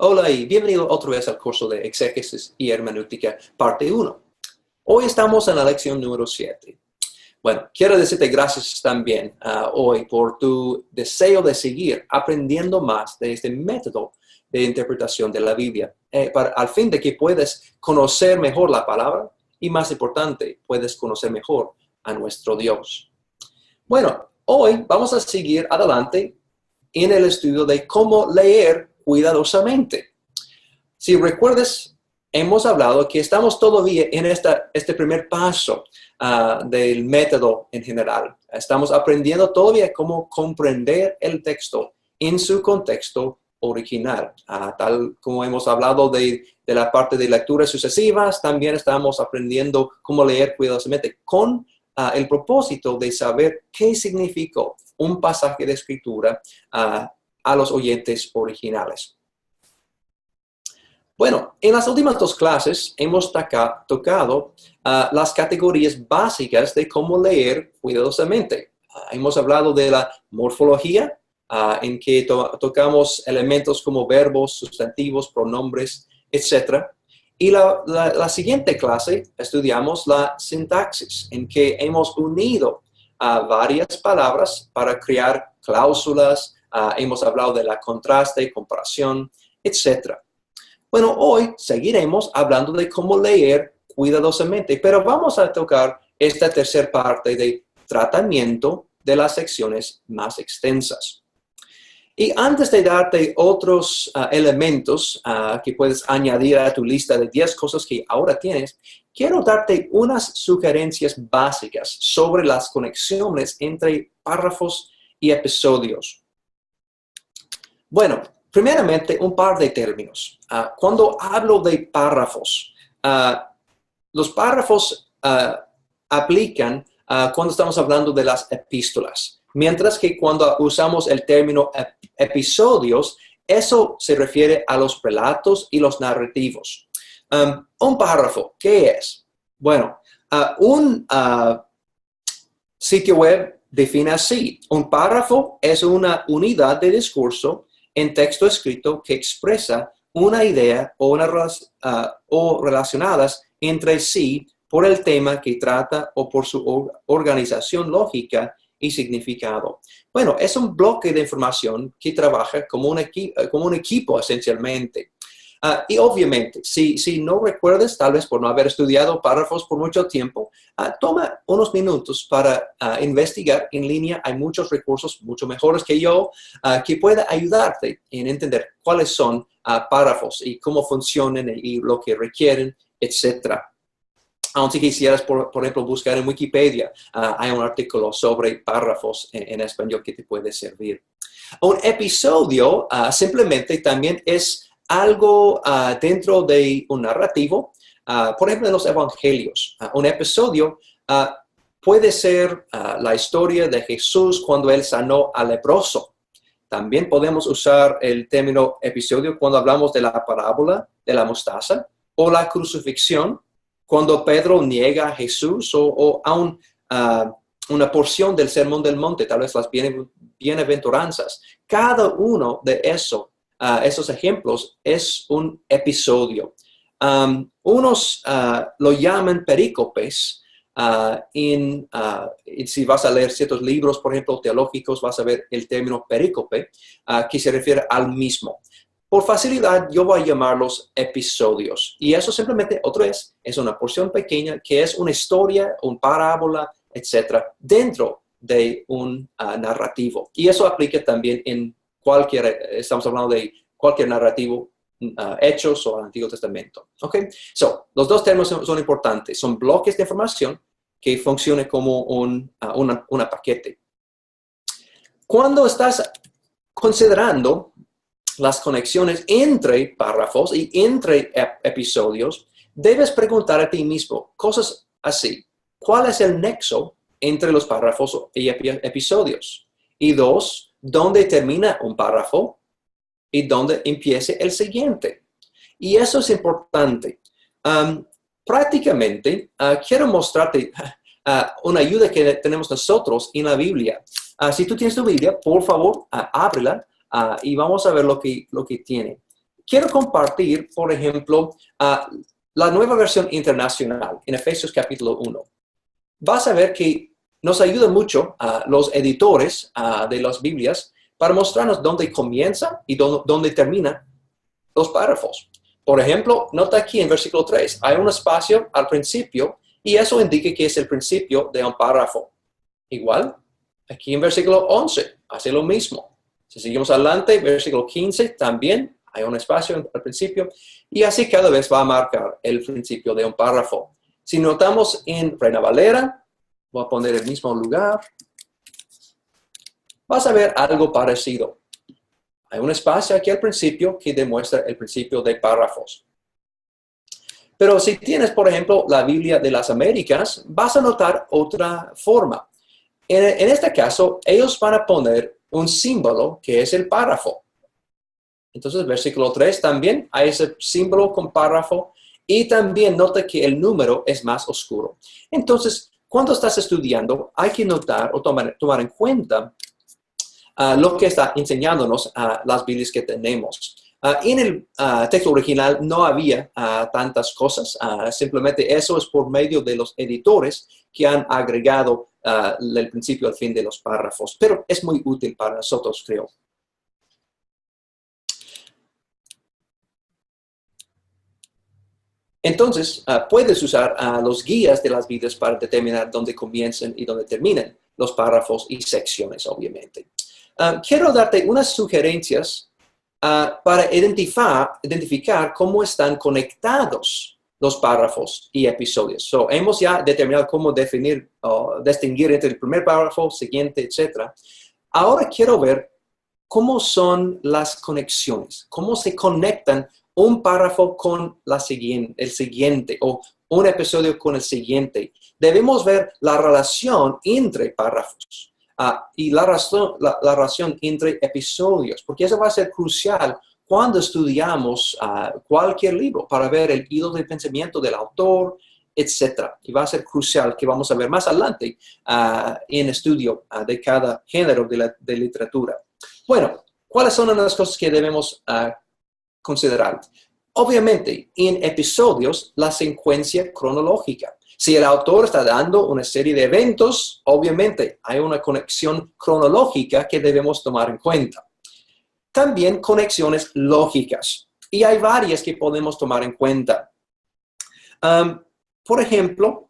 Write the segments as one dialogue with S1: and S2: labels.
S1: Hola y bienvenido otra vez al curso de Exégesis y Hermenéutica, parte 1. Hoy estamos en la lección número 7. Bueno, quiero decirte gracias también hoy por tu deseo de seguir aprendiendo más de este método de interpretación de la Biblia, al fin de que puedas conocer mejor la palabra y, más importante, puedes conocer mejor a nuestro Dios. Bueno, hoy vamos a seguir adelante en el estudio de cómo leer cuidadosamente. Si recuerdas, hemos hablado que estamos todavía en este primer paso del método en general. Estamos aprendiendo todavía cómo comprender el texto en su contexto original. Tal como hemos hablado de la parte de lecturas sucesivas, también estamos aprendiendo cómo leer cuidadosamente con el propósito de saber qué significó un pasaje de escritura a los oyentes originales. Bueno, en las últimas dos clases hemos tocado las categorías básicas de cómo leer cuidadosamente. Hemos hablado de la morfología, en que tocamos elementos como verbos, sustantivos, pronombres, etc. Y la siguiente clase estudiamos la sintaxis, en que hemos unido varias palabras para crear cláusulas. Hemos hablado de la contraste, comparación, etc. Bueno, hoy seguiremos hablando de cómo leer cuidadosamente, pero vamos a tocar esta tercera parte de tratamiento de las secciones más extensas. Y antes de darte otros elementos que puedes añadir a tu lista de 10 cosas que ahora tienes, quiero darte unas sugerencias básicas sobre las conexiones entre párrafos y episodios. Bueno, primeramente, un par de términos. Cuando hablo de párrafos, los párrafos aplican cuando estamos hablando de las epístolas, mientras que cuando usamos el término episodios, eso se refiere a los relatos y los narrativos. Un párrafo, ¿qué es? Bueno, un sitio web define así: un párrafo es una unidad de discurso en texto escrito que expresa una idea o relacionadas entre sí por el tema que trata o por su organización lógica y significado. Bueno, es un bloque de información que trabaja como un equipo esencialmente. Y obviamente, si no recuerdas, tal vez por no haber estudiado párrafos por mucho tiempo, toma unos minutos para investigar en línea. Hay muchos recursos mucho mejores que yo que pueden ayudarte en entender cuáles son párrafos y cómo funcionan y lo que requieren, etc. Aun si quisieras, por ejemplo, buscar en Wikipedia, hay un artículo sobre párrafos en español que te puede servir. Un episodio simplemente también es algo dentro de un narrativo. Por ejemplo, en los evangelios, un episodio puede ser la historia de Jesús cuando él sanó al leproso. También podemos usar el término episodio cuando hablamos de la parábola de la mostaza o la crucifixión, cuando Pedro niega a Jesús, o aún una porción del Sermón del Monte, tal vez las bienaventuranzas. Cada uno de esos ejemplos es un episodio. Unos lo llaman perícopes. Si vas a leer ciertos libros, por ejemplo, teológicos, vas a ver el término perícope, que se refiere al mismo. Por facilidad, yo voy a llamarlos episodios. Y eso simplemente, otra vez, es una porción pequeña que es una historia, una parábola, etcétera, dentro de un narrativo. Y eso aplica también en estamos hablando de cualquier narrativo, Hechos o Antiguo Testamento. ¿Ok? Los dos términos son importantes. Son bloques de información que funcionan como un paquete. Cuando estás considerando las conexiones entre párrafos y entre episodios, debes preguntar a ti mismo cosas así. ¿Cuál es el nexo entre los párrafos y episodios? Y dos, ¿dónde termina un párrafo y dónde empiece el siguiente? Y eso es importante. Prácticamente, quiero mostrarte una ayuda que tenemos nosotros en la Biblia. Si tú tienes tu Biblia, por favor, ábrela y vamos a ver lo que tiene. quiero compartir, por ejemplo, la nueva versión internacional en Efesios capítulo 1. Vas a ver que nos ayuda mucho a los editores de las Biblias para mostrarnos dónde comienza y dónde termina los párrafos. Por ejemplo, nota aquí en versículo 3, hay un espacio al principio y eso indica que es el principio de un párrafo. Igual, aquí en versículo 11, hace lo mismo. Si seguimos adelante, versículo 15, también hay un espacio al principio y así cada vez va a marcar el principio de un párrafo. Si notamos en Reina Valera, voy a poner el mismo lugar, vas a ver algo parecido. Hay un espacio aquí al principio que demuestra el principio de párrafos. Pero si tienes, por ejemplo, la Biblia de las Américas, vas a notar otra forma. En este caso, ellos van a poner un símbolo que es el párrafo. Entonces, versículo 3 también hay ese símbolo con párrafo y también nota que el número es más oscuro. Entonces, cuando estás estudiando, hay que notar o tomar en cuenta lo que está enseñándonos las Biblias que tenemos. En el texto original no había tantas cosas, simplemente eso es por medio de los editores que han agregado el principio al fin de los párrafos, pero es muy útil para nosotros, creo. Entonces, puedes usar los guías de las Biblias para determinar dónde comienzan y dónde terminan los párrafos y secciones, obviamente. Quiero darte unas sugerencias para identificar cómo están conectados los párrafos y episodios. Hemos ya determinado cómo definir o distinguir entre el primer párrafo, siguiente, etc. Ahora quiero ver cómo son las conexiones, cómo se conectan un párrafo con el siguiente o un episodio con el siguiente. Debemos ver la relación entre párrafos. Y la relación entre episodios, porque eso va a ser crucial cuando estudiamos cualquier libro para ver el hilo de pensamiento del autor, etc. Y va a ser crucial que vamos a ver más adelante en estudio de cada género de literatura. Bueno, ¿cuáles son las cosas que debemos considerar? Obviamente, en episodios, la secuencia cronológica. Si el autor está dando una serie de eventos, obviamente hay una conexión cronológica que debemos tomar en cuenta. También conexiones lógicas. Y hay varias que podemos tomar en cuenta. Por ejemplo,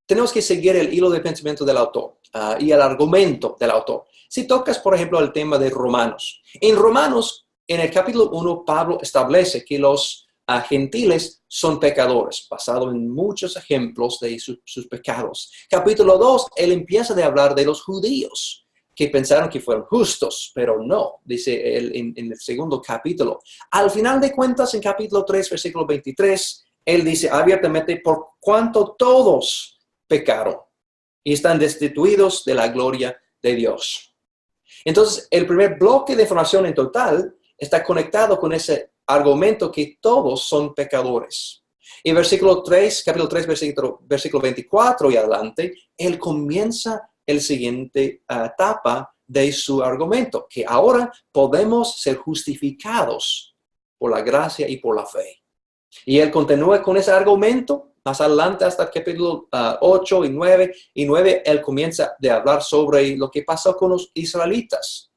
S1: tenemos que seguir el hilo de pensamiento del autor y el argumento del autor. Si tocas, por ejemplo, el tema de Romanos. En Romanos, en el capítulo 1, Pablo establece que los gentiles son pecadores, basado en muchos ejemplos de sus pecados. Capítulo 2, él empieza a hablar de los judíos, que pensaron que fueron justos, pero no, dice él en el segundo capítulo. Al final de cuentas, en capítulo 3, versículo 23, él dice abiertamente, por cuanto todos pecaron y están destituidos de la gloria de Dios. Entonces, el primer bloque de información en total está conectado con ese argumento que todos son pecadores. En versículo 3, capítulo 3, versículo 24 y adelante, él comienza el siguiente etapa de su argumento, que ahora podemos ser justificados por la gracia y por la fe. Y él continúa con ese argumento, más adelante hasta el capítulo 8 y 9. Y 9, él comienza a hablar sobre lo que pasó con los israelitas.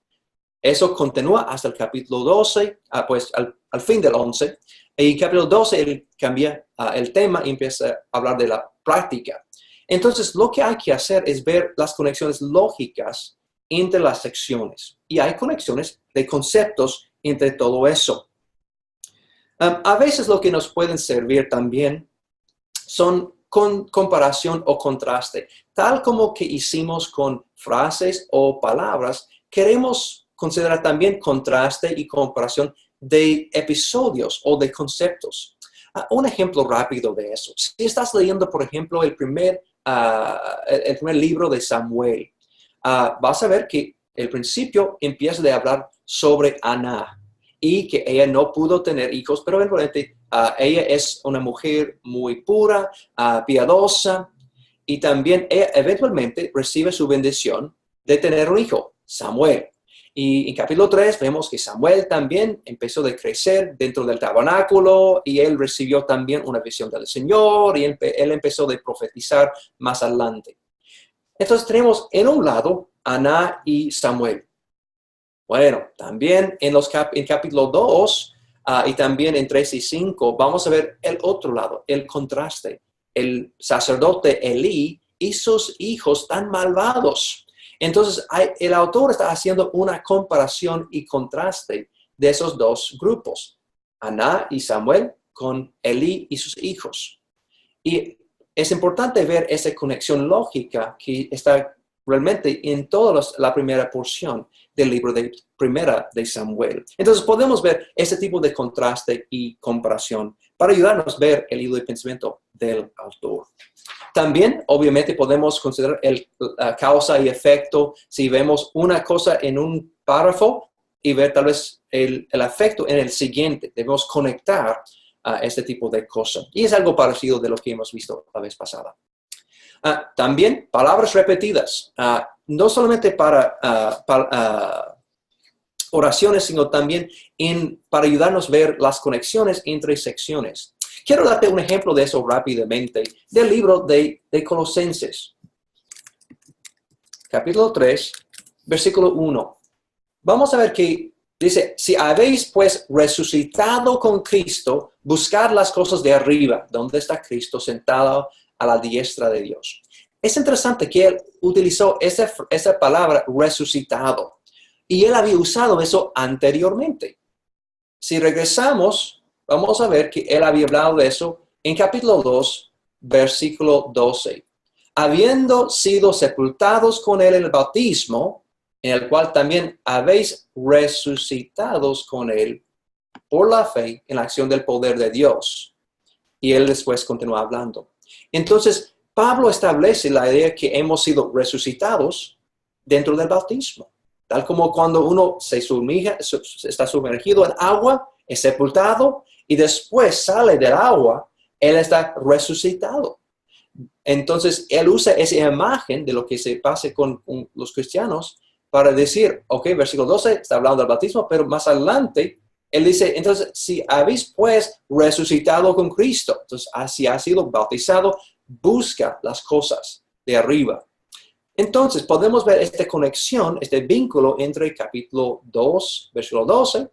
S1: Eso continúa hasta el capítulo 12, pues al fin del 11. Y capítulo 12, él cambia el tema y empieza a hablar de la práctica. Entonces, lo que hay que hacer es ver las conexiones lógicas entre las secciones. Y hay conexiones de conceptos entre todo eso. A veces lo que nos pueden servir también son con comparación o contraste. Tal como que hicimos con frases o palabras, queremos considerar también contraste y comparación de episodios o de conceptos. Un ejemplo rápido de eso. Si estás leyendo, por ejemplo, el primer libro de Samuel, vas a ver que el principio empieza a hablar sobre Ana y que ella no pudo tener hijos, pero eventualmente ella es una mujer muy pura, piadosa, y también ella eventualmente recibe su bendición de tener un hijo, Samuel. Y en capítulo 3 vemos que Samuel también empezó a crecer dentro del tabernáculo y él recibió también una visión del Señor y él empezó a profetizar más adelante. Entonces tenemos en un lado Aná y Samuel. Bueno, también en capítulo 2 y también en 3 y 5 vamos a ver el otro lado, el contraste. El sacerdote Elí y sus hijos tan malvados. Entonces, el autor está haciendo una comparación y contraste de esos dos grupos, Aná y Samuel con Elí y sus hijos. Y es importante ver esa conexión lógica que está realmente en toda la primera porción del libro de Primera de Samuel. Entonces podemos ver ese tipo de contraste y comparación para ayudarnos a ver el hilo de pensamiento del autor. También, obviamente, podemos considerar causa y efecto si vemos una cosa en un párrafo y ver tal vez el efecto en el siguiente. Debemos conectar este tipo de cosas. Y es algo parecido de lo que hemos visto la vez pasada. También palabras repetidas, no solamente para oraciones, sino también para ayudarnos a ver las conexiones entre secciones. Quiero darte un ejemplo de eso rápidamente del libro de Colosenses. Capítulo 3, versículo 1. Vamos a ver que dice, si habéis pues resucitado con Cristo, buscad las cosas de arriba, donde está Cristo sentado a la diestra de Dios. Es interesante que él utilizó esa palabra resucitado y él había usado eso anteriormente. Si regresamos, vamos a ver que él había hablado de eso en capítulo 2, versículo 12. Habiendo sido sepultados con él en el bautismo, en el cual también habéis resucitados con él por la fe en la acción del poder de Dios. Y él después continúa hablando. Entonces, Pablo establece la idea que hemos sido resucitados dentro del bautismo. Tal como cuando uno está sumergido en agua, es sepultado y después sale del agua, él está resucitado. Entonces, él usa esa imagen de lo que se pasa con los cristianos para decir, ok, versículo 12 está hablando del bautismo, pero más adelante, él dice, entonces, si habéis pues resucitado con Cristo, entonces, si has sido bautizado, busca las cosas de arriba. Entonces, podemos ver esta conexión, este vínculo entre capítulo 2, versículo 12,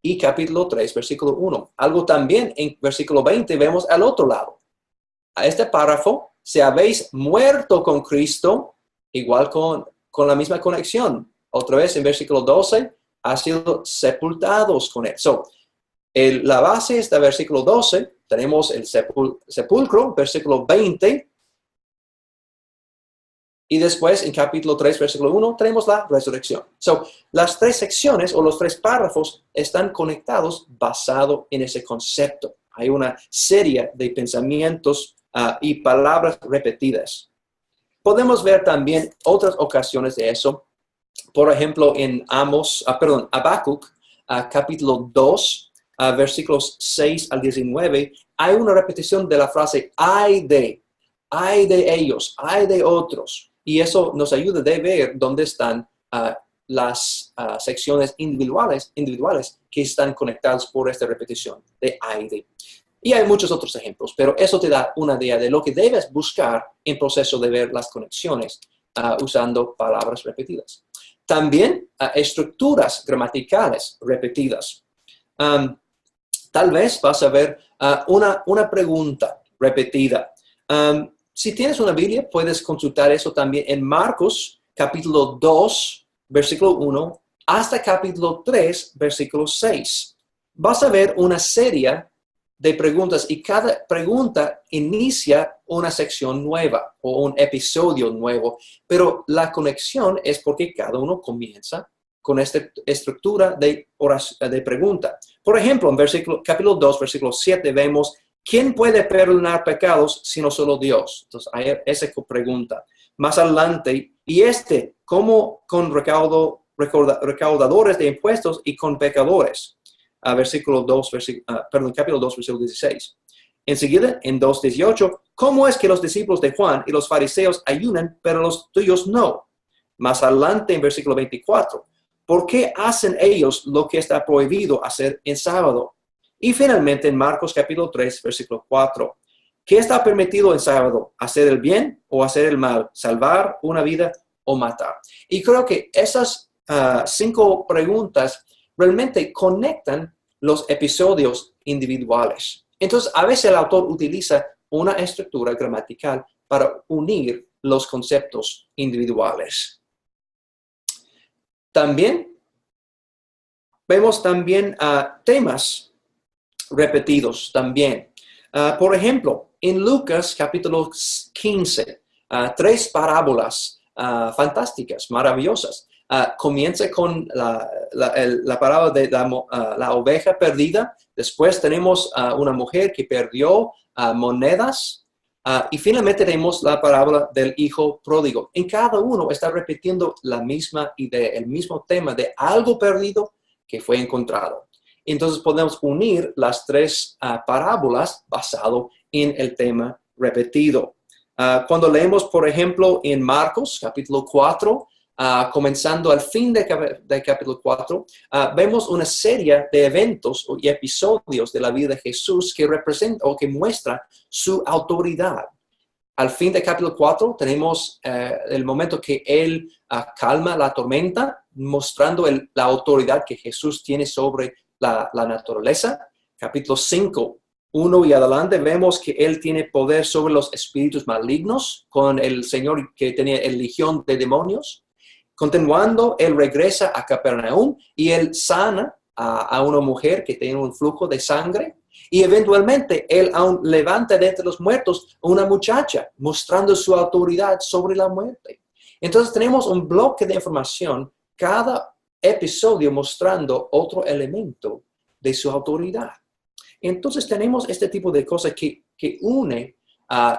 S1: y capítulo 3, versículo 1. Algo también en versículo 20 vemos al otro lado. A este párrafo, si habéis muerto con Cristo, igual con la misma conexión. Otra vez en versículo 12, ha sido sepultados con él. La base es del versículo 12, tenemos el sepulcro, versículo 20, y después en capítulo 3, versículo 1, tenemos la resurrección. Las tres secciones o los tres párrafos están conectados basado en ese concepto. Hay una serie de pensamientos y palabras repetidas. Podemos ver también otras ocasiones de eso. Por ejemplo, en Habacuc, capítulo 2, versículos 6 al 19, hay una repetición de la frase ay de ellos, ay de otros. Y eso nos ayuda a ver dónde están las secciones individuales que están conectadas por esta repetición de ay de. Y hay muchos otros ejemplos, pero eso te da una idea de lo que debes buscar en proceso de ver las conexiones usando palabras repetidas. También estructuras gramaticales repetidas. Tal vez vas a ver una pregunta repetida. Si tienes una Biblia, puedes consultar eso también en Marcos, capítulo 2, versículo 1, hasta capítulo 3, versículo 6. Vas a ver una serie de preguntas y cada pregunta inicia una sección nueva o un episodio nuevo, pero la conexión es porque cada uno comienza con esta estructura de pregunta. Por ejemplo, en capítulo 2, versículo 7 vemos, ¿quién puede perdonar pecados sino solo Dios? Entonces hay esa pregunta. Más adelante, ¿cómo con recaudadores de impuestos y con pecadores? Capítulo 2, versículo 16. Enseguida, en 2:18, ¿cómo es que los discípulos de Juan y los fariseos ayunan, pero los tuyos no? Más adelante, en versículo 24, ¿Por qué hacen ellos lo que está prohibido hacer en sábado? Y finalmente en Marcos capítulo 3, versículo 4. ¿Qué está permitido en sábado? ¿Hacer el bien o hacer el mal? ¿Salvar una vida o matar? Y creo que esas 5 preguntas realmente conectan los episodios individuales. Entonces, a veces el autor utiliza una estructura gramatical para unir los conceptos individuales. También vemos también temas repetidos también. Por ejemplo, en Lucas capítulo 15, 3 parábolas fantásticas, maravillosas. Comienza con la parábola de la oveja perdida. Después tenemos una mujer que perdió monedas. Y finalmente tenemos la parábola del hijo pródigo. En cada uno está repitiendo la misma idea, el mismo tema de algo perdido que fue encontrado. Entonces podemos unir las 3 parábolas basado en el tema repetido. Cuando leemos, por ejemplo, en Marcos, capítulo 4, comenzando al fin de capítulo 4, vemos una serie de eventos y episodios de la vida de Jesús que representa o que muestra su autoridad. Al fin de capítulo 4 tenemos el momento que Él calma la tormenta, mostrando la autoridad que Jesús tiene sobre la naturaleza. Capítulo 5, 1 y adelante, vemos que Él tiene poder sobre los espíritus malignos, con el Señor que tenía el legión de demonios. Continuando, Él regresa a Capernaum y Él sana a una mujer que tiene un flujo de sangre. Y eventualmente Él aún levanta de entre los muertos a una muchacha, mostrando su autoridad sobre la muerte. Entonces tenemos un bloque de información, cada episodio mostrando otro elemento de su autoridad. Entonces tenemos este tipo de cosas que une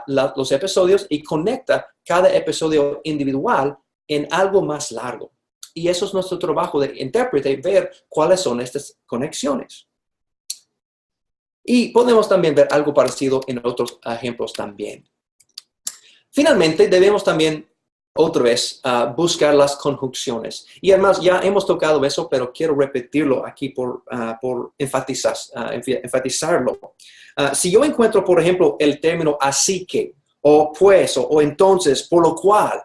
S1: los episodios y conecta cada episodio individual en algo más largo. Y eso es nuestro trabajo de intérprete, ver cuáles son estas conexiones. Y podemos también ver algo parecido en otros ejemplos también. Finalmente, debemos también otra vez buscar las conjunciones. Y además ya hemos tocado eso, pero quiero repetirlo aquí por enfatizarlo. Si yo encuentro, por ejemplo, el término así que, o pues, o entonces, por lo cual,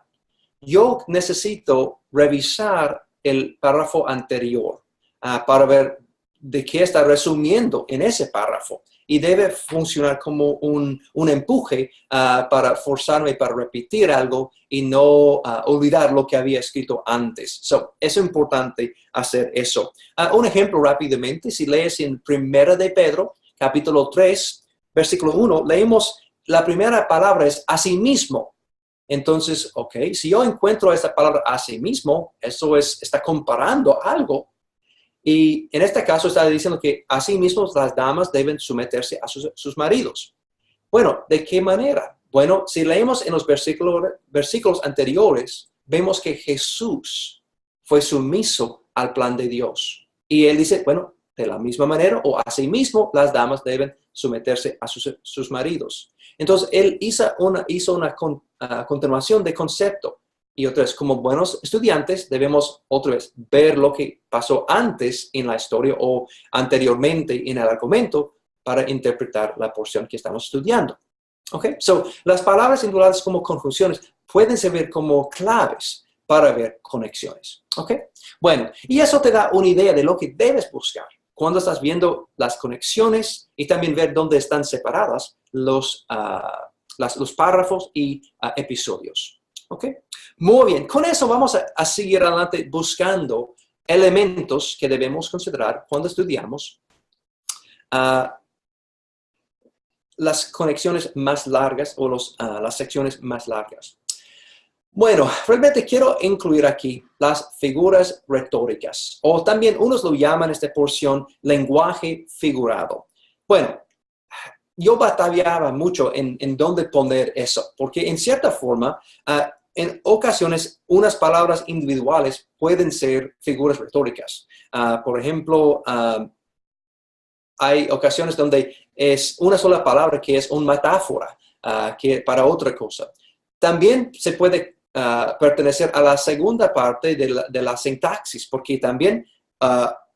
S1: yo necesito revisar el párrafo anterior para ver de qué está resumiendo en ese párrafo. Y debe funcionar como un empuje para forzarme para repetir algo y no olvidar lo que había escrito antes. Es importante hacer eso. Un ejemplo rápidamente, si lees en 1 de Pedro, capítulo 3, versículo 1, leemos la primera palabra es asimismo. Entonces, si yo encuentro esta palabra asimismo, eso está comparando algo. Y en este caso está diciendo que asimismo las damas deben someterse a sus maridos. Bueno, ¿de qué manera? Bueno, si leemos en los versículos anteriores, vemos que Jesús fue sumiso al plan de Dios. Y él dice, bueno, de la misma manera o asimismo las damas deben someterse a sus maridos. Entonces, él hizo una continuación de concepto. Y otra vez, como buenos estudiantes, debemos otra vez ver lo que pasó antes en la historia o anteriormente en el argumento para interpretar la porción que estamos estudiando. Las palabras individuales como conjunciones pueden servir como claves para ver conexiones. Bueno, y eso te da una idea de lo que debes buscar cuando estás viendo las conexiones y también ver dónde están separadas los párrafos y episodios. Muy bien, con eso vamos a seguir adelante buscando elementos que debemos considerar cuando estudiamos las conexiones más largas o las secciones más largas. Bueno, realmente quiero incluir aquí las figuras retóricas, o también unos lo llaman esta porción lenguaje figurado. Bueno, yo batallaba mucho en dónde poner eso, porque en cierta forma, en ocasiones, unas palabras individuales pueden ser figuras retóricas. Por ejemplo, hay ocasiones donde es una sola palabra que es una metáfora para otra cosa. También se puede pertenecer a la segunda parte de la sintaxis, porque también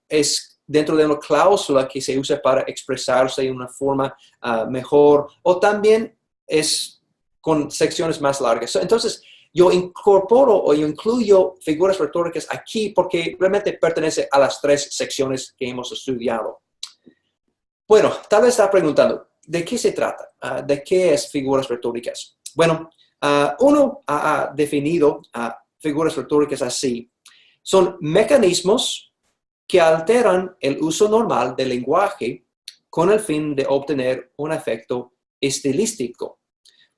S1: es dentro de una cláusula que se usa para expresarse de una forma mejor, o también es con secciones más largas. Entonces, yo incorporo o yo incluyo figuras retóricas aquí porque realmente pertenece a las tres secciones que hemos estudiado. Bueno, tal vez está preguntando, ¿de qué se trata? ¿De qué es figuras retóricas? Bueno, uno ha definido figuras retóricas así. Son mecanismos que alteran el uso normal del lenguaje con el fin de obtener un efecto estilístico.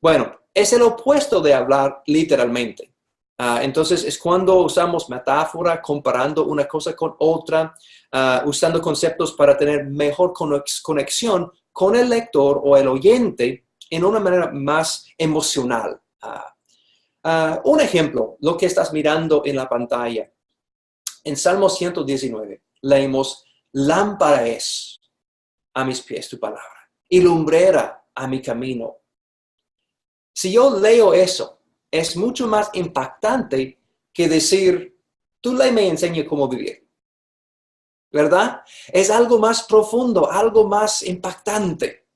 S1: Bueno, es el opuesto de hablar literalmente. Entonces, es cuando usamos metáfora, comparando una cosa con otra, usando conceptos para tener mejor conexión con el lector o el oyente en una manera más emocional. Un ejemplo, lo que estás mirando en la pantalla. En Salmo 119, leemos, lámpara es a mis pies tu palabra y lumbrera a mi camino. Si yo leo eso, es mucho más impactante que decir, tú me enseñas cómo vivir. ¿Verdad? Es algo más profundo, algo más impactante.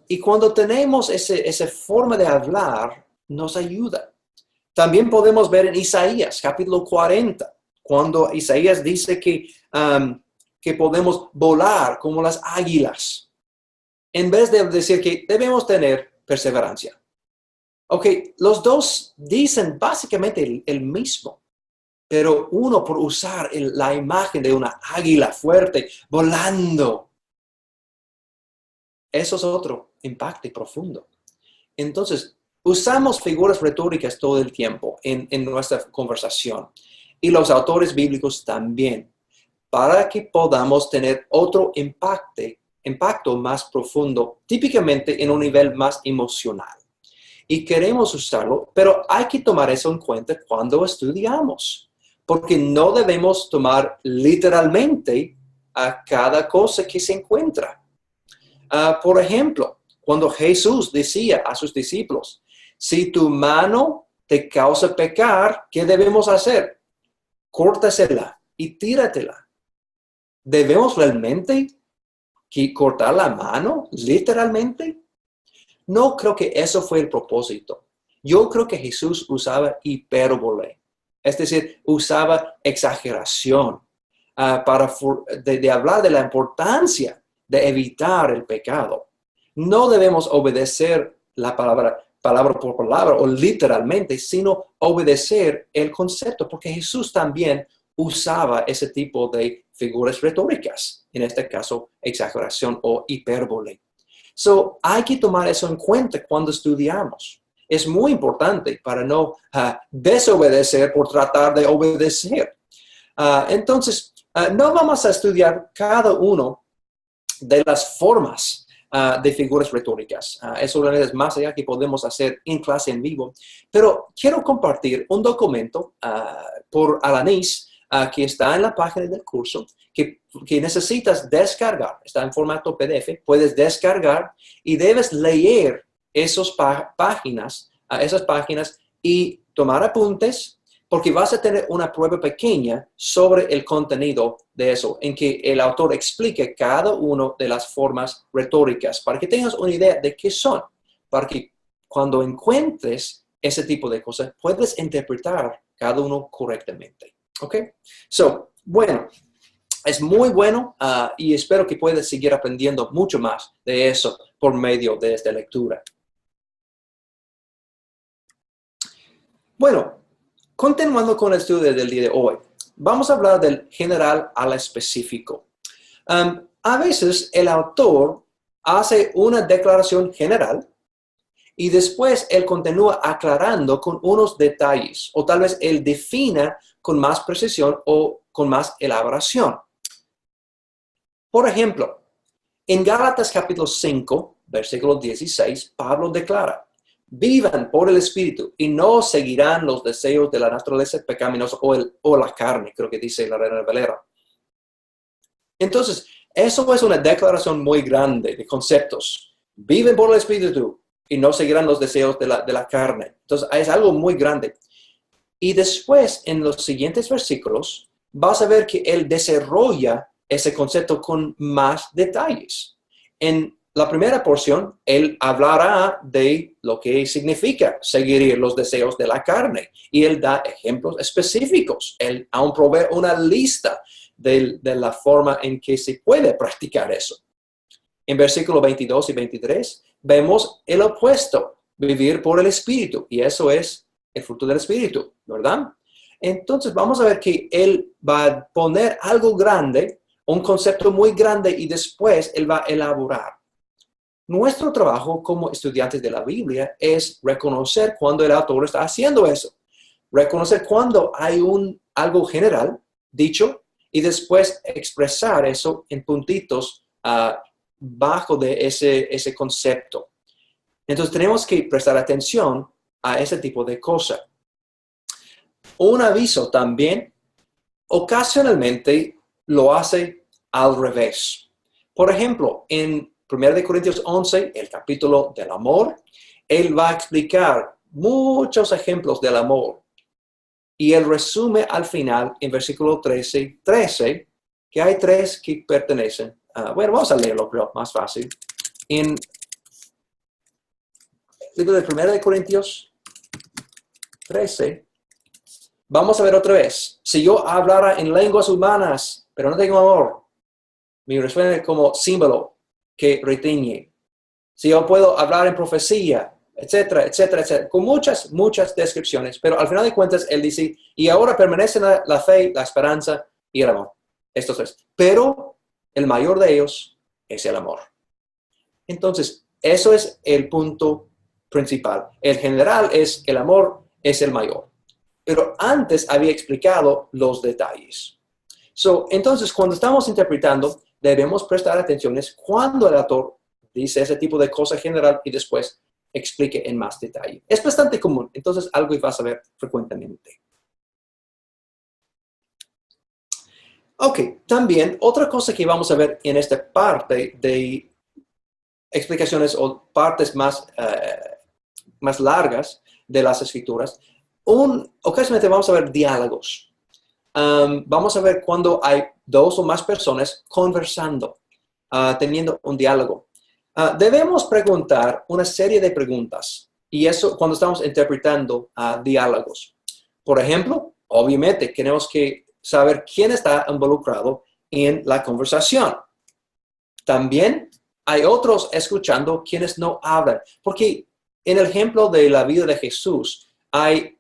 S1: Y cuando tenemos esa forma de hablar, nos ayuda. También podemos ver en Isaías, capítulo 40, cuando Isaías dice que podemos volar como las águilas, en vez de decir que debemos tener perseverancia. Ok, los dos dicen básicamente el mismo, pero uno por usar la imagen de una águila fuerte volando. Eso es otro impacto profundo. Entonces, usamos figuras retóricas todo el tiempo en nuestra conversación y los autores bíblicos también, para que podamos tener otro impacto más profundo, típicamente en un nivel más emocional. Y queremos usarlo, pero hay que tomar eso en cuenta cuando estudiamos, porque no debemos tomar literalmente a cada cosa que se encuentra. Por ejemplo, cuando Jesús decía a sus discípulos, si tu mano te causa pecar, ¿qué debemos hacer? Córtasela y tíratela. ¿Debemos realmente cortar la mano literalmente? No creo que eso fue el propósito. Yo creo que Jesús usaba hipérbole, es decir, usaba exageración de hablar de la importancia de evitar el pecado. No debemos obedecer la palabra por palabra o literalmente, sino obedecer el concepto, porque Jesús también usaba ese tipo de figuras retóricas, en este caso, exageración o hipérbole. So, hay que tomar eso en cuenta cuando estudiamos. Es muy importante para no desobedecer por tratar de obedecer. Entonces, no vamos a estudiar cada uno de las formas de figuras retóricas. Eso es más allá que podemos hacer en clase en vivo. Pero quiero compartir un documento por Alanis que está en la página del curso, que necesitas descargar. Está en formato PDF, puedes descargar y debes leer esas páginas y tomar apuntes, porque vas a tener una prueba pequeña sobre el contenido de eso, en que el autor explique cada una de las formas retóricas, para que tengas una idea de qué son, para que cuando encuentres ese tipo de cosas, puedes interpretar cada uno correctamente. ¿Ok? So, bueno, es muy bueno y espero que puedas seguir aprendiendo mucho más de eso por medio de esta lectura. Bueno, continuando con el estudio del día de hoy, vamos a hablar del general al específico. A veces el autor hace una declaración general y después él continúa aclarando con unos detalles, o tal vez él defina con más precisión o con más elaboración. Por ejemplo, en Gálatas capítulo 5, versículo 16, Pablo declara, vivan por el Espíritu y no seguirán los deseos de la naturaleza pecaminosa o la carne, creo que dice la Reina Valera. Entonces, eso es una declaración muy grande de conceptos. Viven por el Espíritu y no seguirán los deseos de la carne. Entonces, es algo muy grande. Y después, en los siguientes versículos, vas a ver que él desarrolla ese concepto con más detalles. En la primera porción, él hablará de lo que significa seguir los deseos de la carne. Y él da ejemplos específicos. Él aún provee una lista de la forma en que se puede practicar eso. En versículos 22 y 23, vemos el opuesto, vivir por el Espíritu. Y eso es el fruto del Espíritu, ¿verdad? Entonces vamos a ver que él va a poner algo grande, un concepto muy grande, y después él va a elaborar. Nuestro trabajo como estudiantes de la Biblia es reconocer cuando el autor está haciendo eso. Reconocer cuando hay algo general dicho y después expresar eso en puntitos bajo de ese concepto. Entonces tenemos que prestar atención a ese tipo de cosas. Un aviso también, ocasionalmente lo hace al revés. Por ejemplo, en 1 Corintios 11, el capítulo del amor, él va a explicar muchos ejemplos del amor. Y él resume al final, en versículo 13, que hay 3 que pertenecen. Bueno, vamos a leerlo, creo, más fácil. En el libro de 1 Corintios 13, vamos a ver otra vez. Si yo hablara en lenguas humanas, pero no tengo amor, me resuena como símbolo que retiñe. Si yo puedo hablar en profecía, etcétera, etcétera, etcétera, con muchas descripciones, pero al final de cuentas él dice, y ahora permanecen la fe, la esperanza y el amor. Estos 3. Pero el mayor de ellos es el amor. Entonces, eso es el punto principal. El general es el amor, es el mayor. Pero antes había explicado los detalles. Entonces, cuando estamos interpretando, debemos prestar atención cuando el autor dice ese tipo de cosa general y después explique en más detalle. Es bastante común, entonces algo que vas a ver frecuentemente. Ok, también otra cosa que vamos a ver en esta parte de explicaciones o partes más largas de las escrituras, ocasionalmente vamos a ver diálogos. Vamos a ver cuando hay 2 o más personas conversando, teniendo un diálogo. Debemos preguntar una serie de preguntas, y eso cuando estamos interpretando diálogos. Por ejemplo, obviamente tenemos que saber quién está involucrado en la conversación. También hay otros escuchando quienes no hablan, porque en el ejemplo de la vida de Jesús hay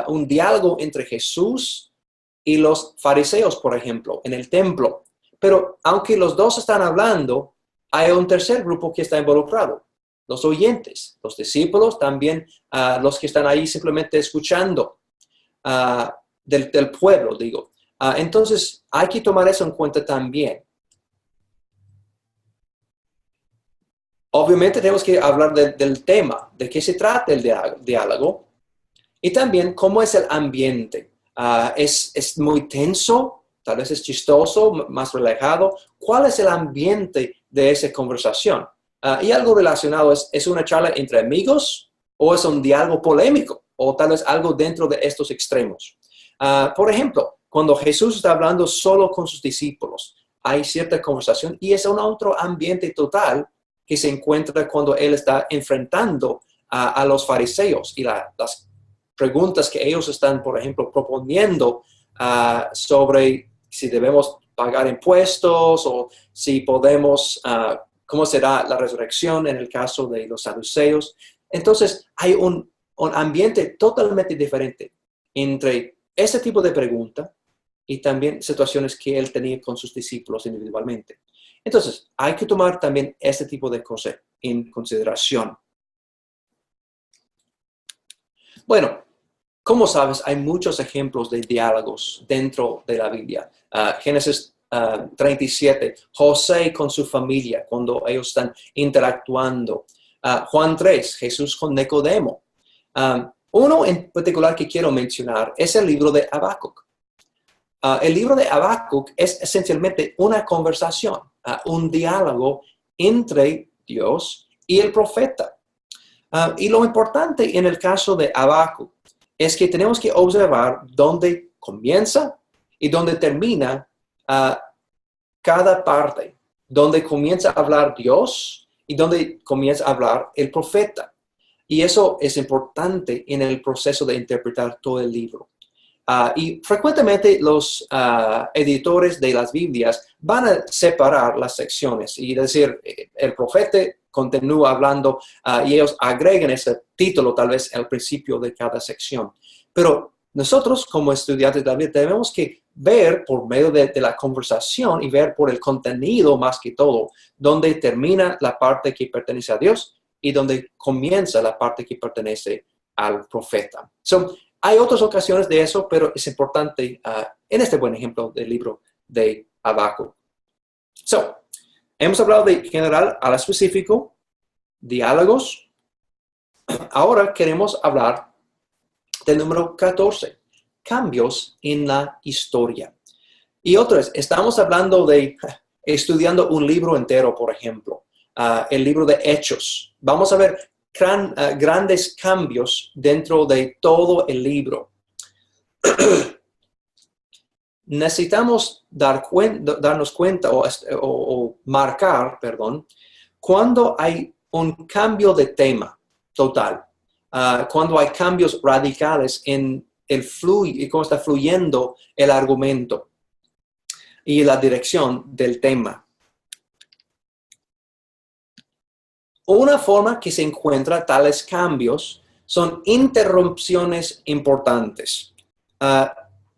S1: un diálogo entre Jesús y los fariseos, por ejemplo, en el templo. Pero aunque los 2 están hablando, hay un tercer grupo que está involucrado, los oyentes, los discípulos, también los que están ahí simplemente escuchando del pueblo, digo. Entonces, hay que tomar eso en cuenta también. Obviamente tenemos que hablar del tema, de qué se trata el diálogo, y también cómo es el ambiente. ¿Es muy tenso? Tal vez es chistoso, más relajado. ¿Cuál es el ambiente de esa conversación? Y algo relacionado, ¿es una charla entre amigos o es un diálogo polémico? O tal vez algo dentro de estos extremos. Por ejemplo, cuando Jesús está hablando solo con sus discípulos, hay cierta conversación y es un otro ambiente total que se encuentra cuando él está enfrentando a los fariseos y las preguntas que ellos están, por ejemplo, proponiendo sobre si debemos pagar impuestos o si podemos, cómo será la resurrección en el caso de los saduceos. Entonces, hay un ambiente totalmente diferente entre ese tipo de pregunta y también situaciones que él tenía con sus discípulos individualmente. Entonces, hay que tomar también este tipo de cosas en consideración. Bueno, como sabes, hay muchos ejemplos de diálogos dentro de la Biblia. Génesis 37, José con su familia, cuando ellos están interactuando. Juan 3, Jesús con Nicodemo. Uno en particular que quiero mencionar es el libro de Habacuc. El libro de Habacuc es esencialmente una conversación, un diálogo entre Dios y el profeta. Y lo importante en el caso de Habacuc es que tenemos que observar dónde comienza y dónde termina cada parte, donde comienza a hablar Dios y donde comienza a hablar el profeta. Y eso es importante en el proceso de interpretar todo el libro. Y frecuentemente los editores de las Biblias van a separar las secciones y decir, el profeta continúa hablando y ellos agregan ese título tal vez al principio de cada sección. Pero nosotros como estudiantes de la Biblia tenemos que ver por medio de la conversación y ver por el contenido más que todo, donde termina la parte que pertenece a Dios y donde comienza la parte que pertenece al profeta. Hay otras ocasiones de eso, pero es importante en este buen ejemplo del libro de Habacuc. Hemos hablado de general al específico, diálogos. Ahora queremos hablar del número 14, cambios en la historia. Y otra vez, estamos hablando de estudiando un libro entero, por ejemplo, el libro de Hechos. Vamos a ver grandes cambios dentro de todo el libro. Necesitamos darnos cuenta o marcar, cuando hay un cambio de tema total, cuando hay cambios radicales en y cómo está fluyendo el argumento y la dirección del tema. Una forma que se encuentra tales cambios son interrupciones importantes.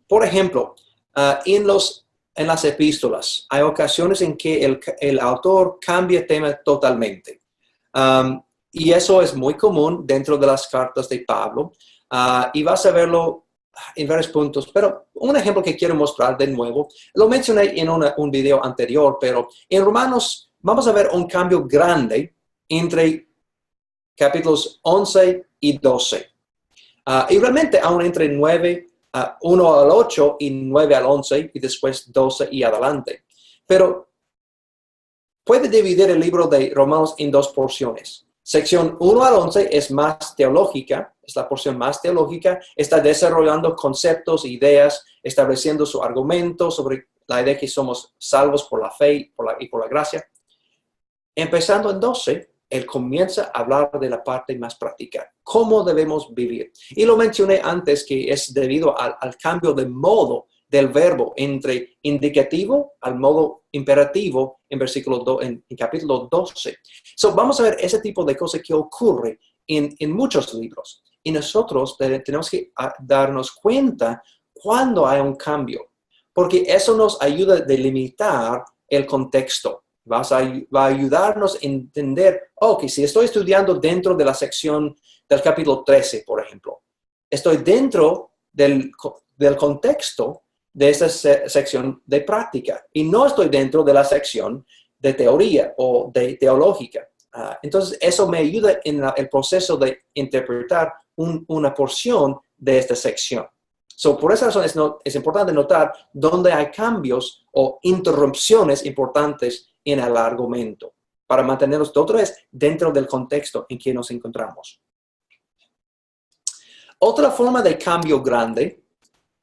S1: Por ejemplo, en las epístolas hay ocasiones en que el autor cambia tema totalmente. Y eso es muy común dentro de las cartas de Pablo. Y vas a verlo en varios puntos. Pero un ejemplo que quiero mostrar de nuevo, lo mencioné en un video anterior, pero en Romanos vamos a ver un cambio grande entre capítulos 11 y 12. Y realmente aún entre 1 al 8 y 9 al 11 y después 12 y adelante. Pero puede dividir el libro de Romanos en dos porciones. Sección 1 al 11 es más teológica, es la porción más teológica, está desarrollando conceptos, ideas, estableciendo su argumento sobre la idea que somos salvos por la fe y por la gracia. Empezando en 12, él comienza a hablar de la parte más práctica, cómo debemos vivir. Y lo mencioné antes que es debido al cambio de modo del verbo entre indicativo al modo imperativo en capítulo 12. Vamos a ver ese tipo de cosas que ocurre en muchos libros. Y nosotros tenemos que darnos cuenta cuando hay un cambio, porque eso nos ayuda a delimitar el contexto. Va a ayudarnos a entender, que si estoy estudiando dentro de la sección del capítulo 13, por ejemplo, estoy dentro del contexto de esta sección de práctica y no estoy dentro de la sección de teoría o de teológica. Entonces, eso me ayuda en el proceso de interpretar una porción de esta sección. Por esa razón es importante notar dónde hay cambios o interrupciones importantes en el argumento para mantenernos otra vez dentro del contexto en que nos encontramos. Otra forma de cambio grande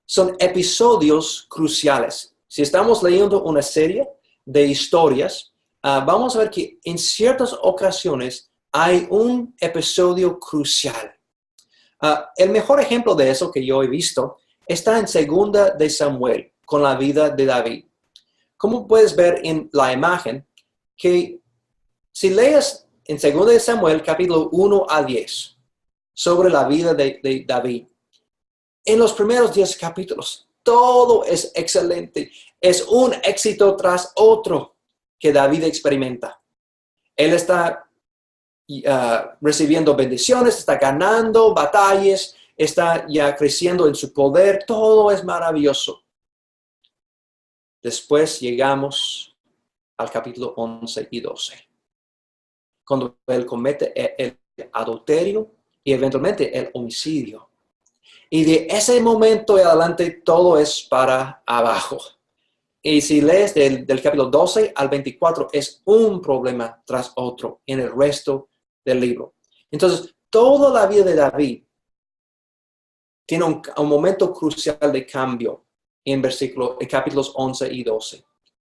S1: son episodios cruciales. Si estamos leyendo una serie de historias, vamos a ver que en ciertas ocasiones hay un episodio crucial. El mejor ejemplo de eso que yo he visto está en 2 de Samuel, con la vida de David. Como puedes ver en la imagen, que si lees en 2 de Samuel, capítulo 1 a 10, sobre la vida de David, en los primeros 10 capítulos, todo es excelente. Es un éxito tras otro que David experimenta. Él está recibiendo bendiciones, está ganando batallas, está ya creciendo en su poder. Todo es maravilloso. Después llegamos al capítulo 11 y 12, cuando él comete el adulterio y eventualmente el homicidio. Y de ese momento en adelante todo es para abajo. Y si lees del capítulo 12 al 24, es un problema tras otro en el resto del libro. Entonces, toda la vida de David tiene un momento crucial de cambio en capítulos 11 y 12.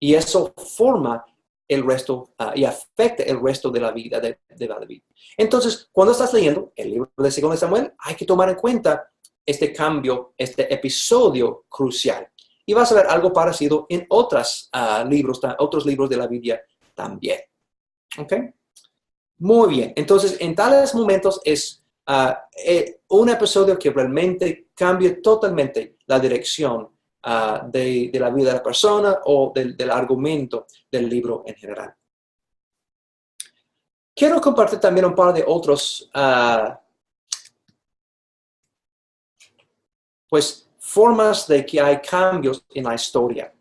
S1: Y eso forma el resto y afecta el resto de la vida de David. Entonces, cuando estás leyendo el libro de 2 Samuel, hay que tomar en cuenta este cambio, este episodio crucial. Y vas a ver algo parecido en otros libros de la Biblia también. ¿Ok? Muy bien. Entonces, en tales momentos es un episodio que realmente cambia totalmente la dirección de la vida de la persona o del argumento del libro en general. Quiero compartir también un par de otros formas de que hay cambios en la historia.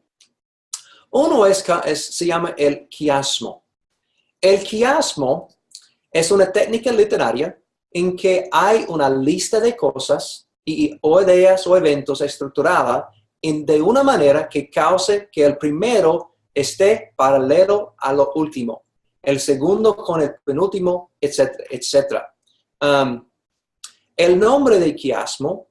S1: Uno se llama el quiasmo. El quiasmo es una técnica literaria en que hay una lista de cosas o ideas o eventos estructurada de una manera que cause que el primero esté paralelo a lo último, el segundo con el penúltimo, etcétera, etcétera. El nombre de quiasmo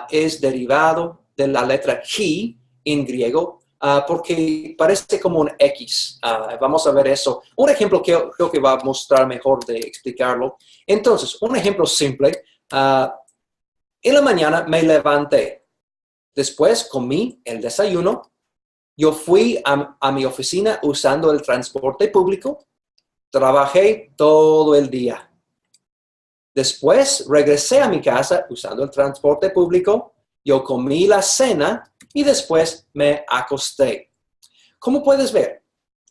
S1: es derivado de la letra chi en griego, porque parece como un X. Vamos a ver eso. Un ejemplo que creo que va a mostrar mejor de explicarlo. Entonces, un ejemplo simple. En la mañana me levanté. Después comí el desayuno. Yo fui a mi oficina usando el transporte público. Trabajé todo el día. Después regresé a mi casa usando el transporte público. Yo comí la cena y después me acosté. Como puedes ver,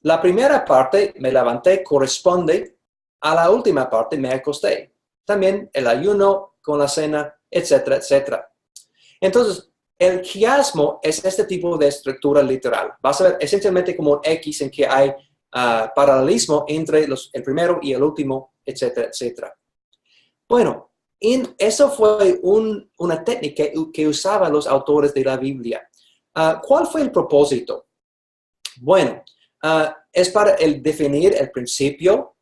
S1: la primera parte, me levanté, corresponde a la última parte, me acosté. También el ayuno con la cena, etcétera, etcétera. Entonces, el quiasmo es este tipo de estructura literal. Vas a ver esencialmente como un X en que hay paralelismo entre el primero y el último, etcétera, etcétera. Bueno, eso fue una técnica que usaban los autores de la Biblia. ¿Cuál fue el propósito? Bueno, es para definir el principio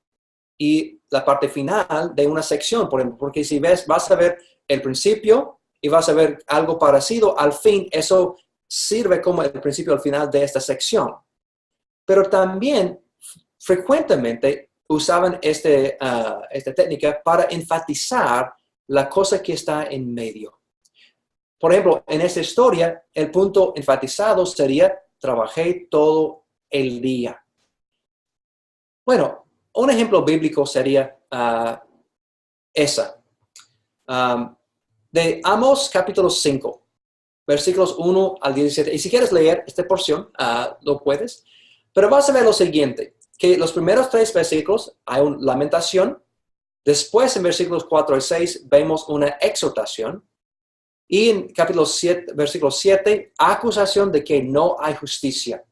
S1: y la parte final de una sección, por ejemplo, porque si vas a ver el principio y vas a ver algo parecido, al fin eso sirve como el principio al final de esta sección. Pero también frecuentemente usaban esta técnica para enfatizar la cosa que está en medio. Por ejemplo, en esta historia, el punto enfatizado sería, trabajé todo el día. Bueno, un ejemplo bíblico sería esa. De Amós capítulo 5, versículos 1 al 17. Y si quieres leer esta porción, lo puedes. Pero vas a ver lo siguiente, que los primeros 3 versículos hay una lamentación. Después, en versículos 4 y 6, vemos una exhortación. Y en capítulo 7, versículo 7, acusación de que no hay justicia.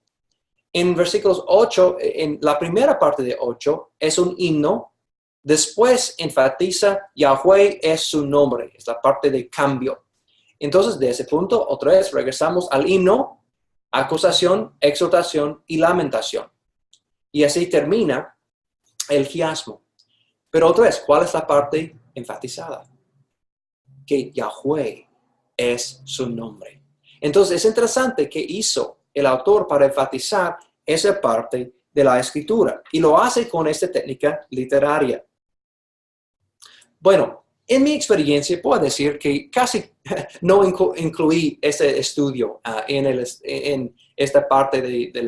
S1: En versículos 8, en la primera parte de 8, es un himno. Después enfatiza Yahweh es su nombre. Es la parte de cambio. Entonces, de ese punto, otra vez regresamos al himno, acusación, exhortación y lamentación. Y así termina el quiasmo. Pero otra vez, ¿cuál es la parte enfatizada? Que Yahweh es su nombre. Entonces, es interesante que hizo el autor para enfatizar esa parte de la escritura. Y lo hace con esta técnica literaria. Bueno, en mi experiencia puedo decir que casi no incluí ese estudio en esta parte de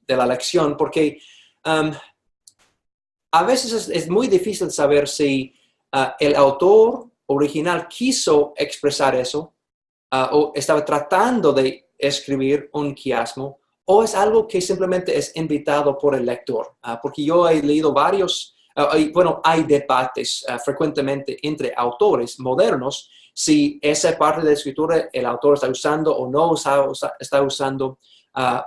S1: la lección, porque a veces es muy difícil saber si el autor original quiso expresar eso o estaba tratando de escribir un quiasmo o es algo que simplemente es invitado por el lector. Porque yo he leído varios, hay debates frecuentemente entre autores modernos si esa parte de la escritura el autor está usando o no está usando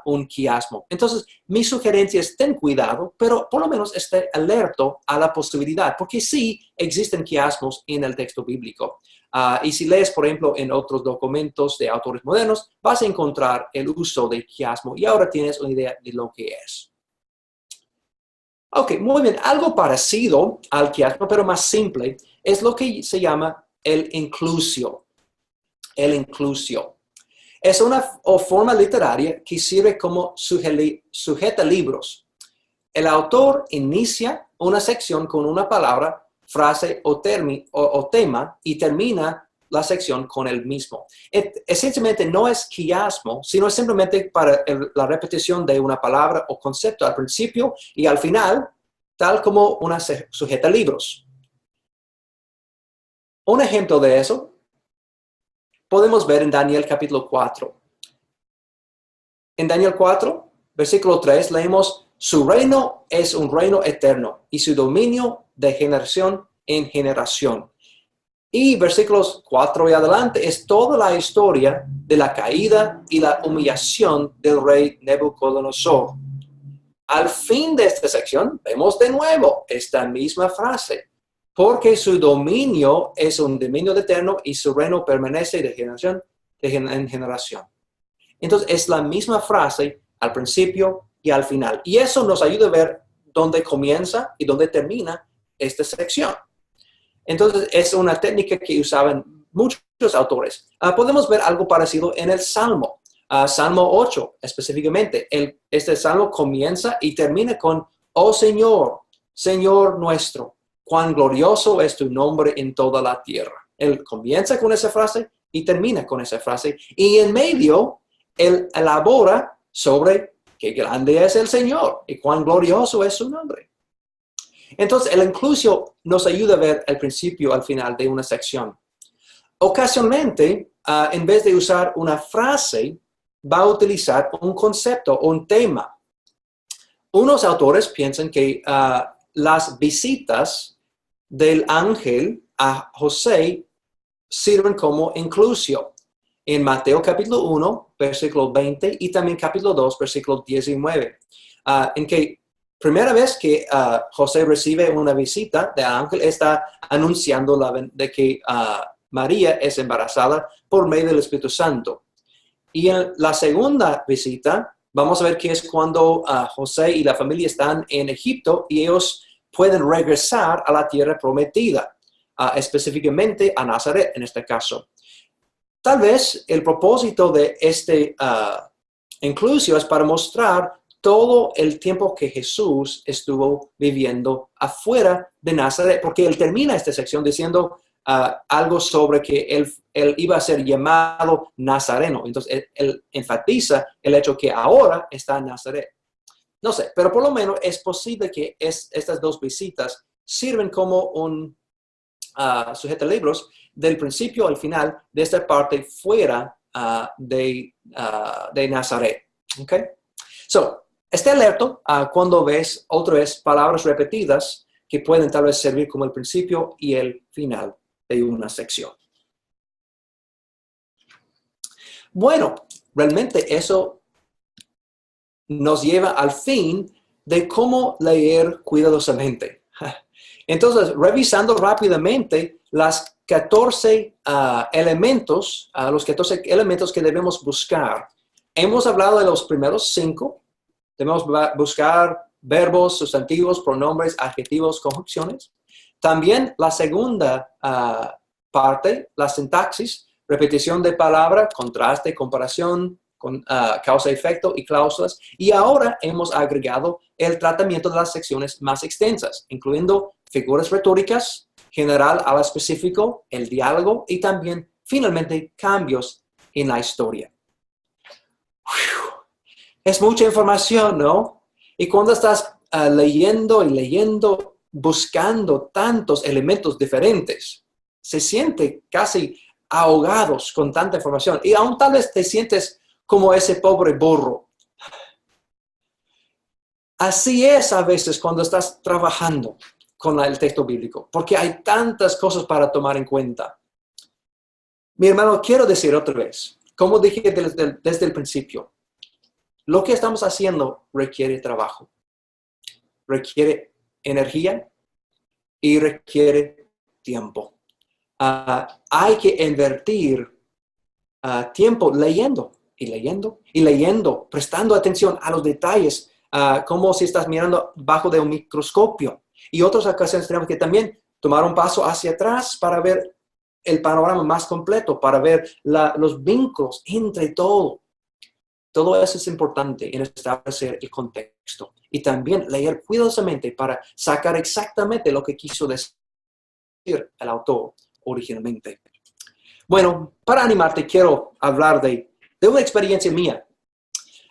S1: un quiasmo. Entonces, mi sugerencia es ten cuidado, pero por lo menos esté alerto a la posibilidad, porque sí existen quiasmos en el texto bíblico. Y si lees, por ejemplo, en otros documentos de autores modernos, vas a encontrar el uso del quiasmo y ahora tienes una idea de lo que es. Ok, muy bien. Algo parecido al quiasmo, pero más simple, es lo que se llama el inclusio. El inclusio. Es una forma literaria que sirve como sujeta libros. El autor inicia una sección con una palabra, frase o tema y termina la sección con el mismo. Esencialmente no es quiasmo, sino es simplemente para la repetición de una palabra o concepto al principio y al final, tal como una sujeta libros. Un ejemplo de eso podemos ver en Daniel capítulo 4. En Daniel 4, versículo 3, leemos: su reino es un reino eterno y su dominio de generación en generación. Y versículos 4 y adelante es toda la historia de la caída y la humillación del rey Nabucodonosor. Al fin de esta sección vemos de nuevo esta misma frase: porque su dominio es un dominio eterno y su reino permanece de generación en generación. Entonces es la misma frase al principio y al final. Y eso nos ayuda a ver dónde comienza y dónde termina esta sección. Entonces es una técnica que usaban muchos autores. Podemos ver algo parecido en el Salmo. Salmo 8 específicamente. Este salmo comienza y termina con: oh Señor, Señor nuestro, cuán glorioso es tu nombre en toda la tierra. Él comienza con esa frase y termina con esa frase. Y en medio, él elabora sobre qué grande es el Señor y cuán glorioso es su nombre. Entonces, el inclusio nos ayuda a ver el principio al final de una sección. Ocasionalmente, en vez de usar una frase, va a utilizar un concepto o un tema. Unos autores piensan que las visitas del ángel a José sirven como inclusio. En Mateo capítulo 1, versículo 20 y también capítulo 2, versículo 19, en que primera vez que José recibe una visita del ángel, está anunciando de que María es embarazada por medio del Espíritu Santo. Y en la segunda visita, vamos a ver que es cuando José y la familia están en Egipto y ellos pueden regresar a la tierra prometida, específicamente a Nazaret en este caso. Tal vez el propósito de este inclusio es para mostrar todo el tiempo que Jesús estuvo viviendo afuera de Nazaret, porque él termina esta sección diciendo algo sobre que él iba a ser llamado Nazareno. Entonces, él enfatiza el hecho que ahora está en Nazaret. No sé, pero por lo menos es posible que estas dos visitas sirven como un sujeta libros del principio al final de esta parte fuera de Nazaret. ¿Okay? So, esté alerta cuando ves otra vez palabras repetidas que pueden tal vez servir como el principio y el final de una sección. Bueno, realmente eso nos lleva al fin de cómo leer cuidadosamente. Entonces, revisando rápidamente las 14 elementos, los 14 elementos que debemos buscar. Hemos hablado de los primeros 5. Debemos buscar verbos, sustantivos, pronombres, adjetivos, conjunciones. También la segunda parte, la sintaxis, repetición de palabra, contraste, comparación, con causa-efecto y cláusulas. Y ahora hemos agregado el tratamiento de las secciones más extensas, incluyendo figuras retóricas, general al específico, el diálogo y también, finalmente, cambios en la historia. Es mucha información, ¿no? Y cuando estás leyendo y leyendo, buscando tantos elementos diferentes, se siente casi ahogados con tanta información. Y aún tal vez te sientes como ese pobre burro. Así es a veces cuando estás trabajando con el texto bíblico, porque hay tantas cosas para tomar en cuenta. Mi hermano, quiero decir otra vez, como dije desde el principio, lo que estamos haciendo requiere trabajo, requiere energía y requiere tiempo. Hay que invertir tiempo leyendo y leyendo y leyendo, prestando atención a los detalles, como si estás mirando bajo de un microscopio. Y otras ocasiones tenemos que también tomar un paso hacia atrás para ver el panorama más completo, para ver los vínculos entre todo. Todo eso es importante en establecer el contexto. Y también leer cuidadosamente para sacar exactamente lo que quiso decir el autor originalmente. Bueno, para animarte quiero hablar de una experiencia mía.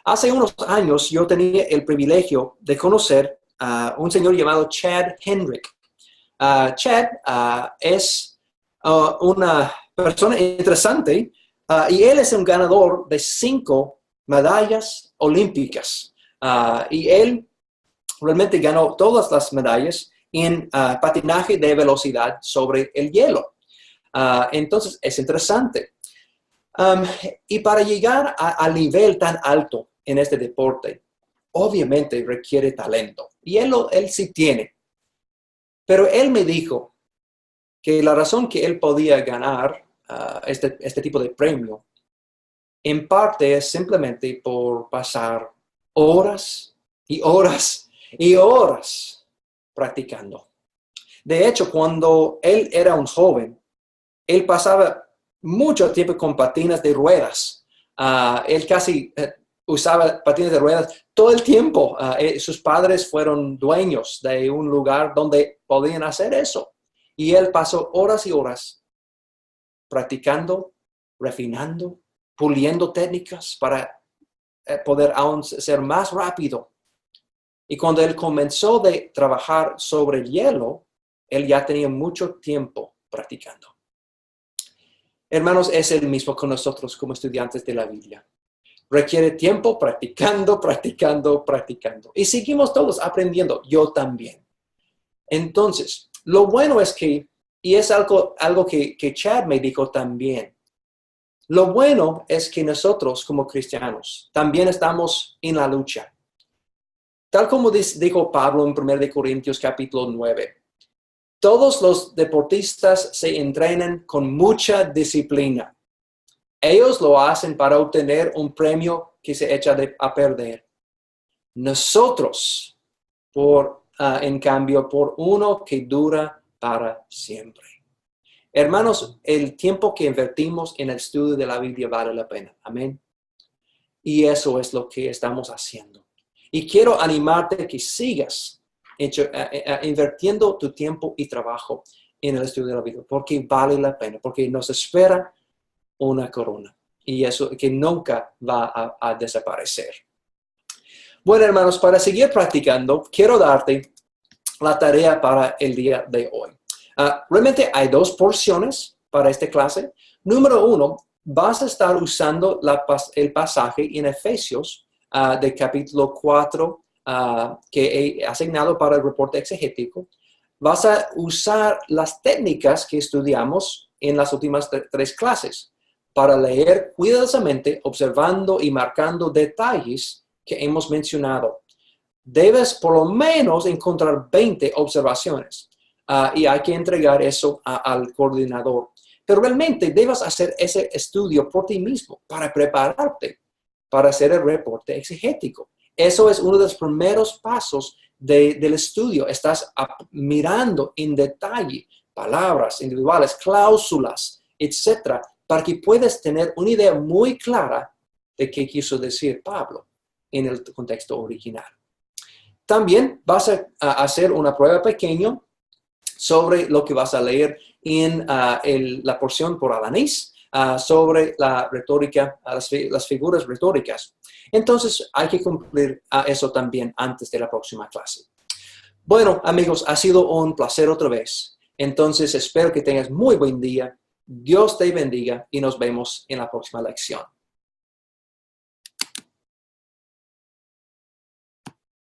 S1: Hace unos años yo tenía el privilegio de conocer a un señor llamado Chad Hendrick. Chad es una persona interesante y él es un ganador de 5 medallas olímpicas. Y él realmente ganó todas las medallas en patinaje de velocidad sobre el hielo. Entonces, es interesante. Y para llegar al nivel tan alto en este deporte, obviamente requiere talento. Y él sí tiene. Pero él me dijo que la razón que él podía ganar este tipo de premio, en parte es simplemente por pasar horas y horas y horas practicando. De hecho, cuando él era un joven, él pasaba mucho tiempo con patines de ruedas. Él casi usaba patines de ruedas todo el tiempo. Sus padres fueron dueños de un lugar donde podían hacer eso. Y él pasó horas y horas practicando, refinando, puliendo técnicas para poder aún ser más rápido. Y cuando él comenzó de trabajar sobre el hielo, él ya tenía mucho tiempo practicando. Hermanos, es el mismo con nosotros como estudiantes de la Biblia. Requiere tiempo practicando, practicando, practicando. Y seguimos todos aprendiendo, yo también. Entonces, lo bueno es que, y es algo que Chad me dijo también, lo bueno es que nosotros como cristianos también estamos en la lucha. Tal como dijo Pablo en 1 Corintios capítulo 9. Todos los deportistas se entrenan con mucha disciplina. Ellos lo hacen para obtener un premio que se echa a perder. Nosotros, en cambio, por uno que dura para siempre. Hermanos, el tiempo que invertimos en el estudio de la Biblia vale la pena. Amén. Y eso es lo que estamos haciendo. Y quiero animarte que sigas invirtiendo tu tiempo y trabajo en el estudio de la Biblia, porque vale la pena, porque nos espera una corona. Y eso que nunca va a desaparecer. Bueno, hermanos, para seguir practicando, quiero darte la tarea para el día de hoy. Realmente hay 2 porciones para esta clase. Número 1, vas a estar usando el pasaje en Efesios de capítulo 4 que he asignado para el reporte exegético. Vas a usar las técnicas que estudiamos en las últimas 3 clases para leer cuidadosamente, observando y marcando detalles que hemos mencionado. Debes por lo menos encontrar 20 observaciones y hay que entregar eso al coordinador. Pero realmente debes hacer ese estudio por ti mismo para prepararte para hacer el reporte exegético. Eso es uno de los primeros pasos del estudio. Estás mirando en detalle palabras individuales, cláusulas, etcétera, para que puedas tener una idea muy clara de qué quiso decir Pablo en el contexto original. También vas a hacer una prueba pequeña sobre lo que vas a leer en la porción por Alanis, sobre la retórica, las figuras retóricas. Entonces, hay que cumplir eso también antes de la próxima clase. Bueno, amigos, ha sido un placer otra vez. Entonces, espero que tengas muy buen día. Dios te bendiga y nos vemos en la próxima lección.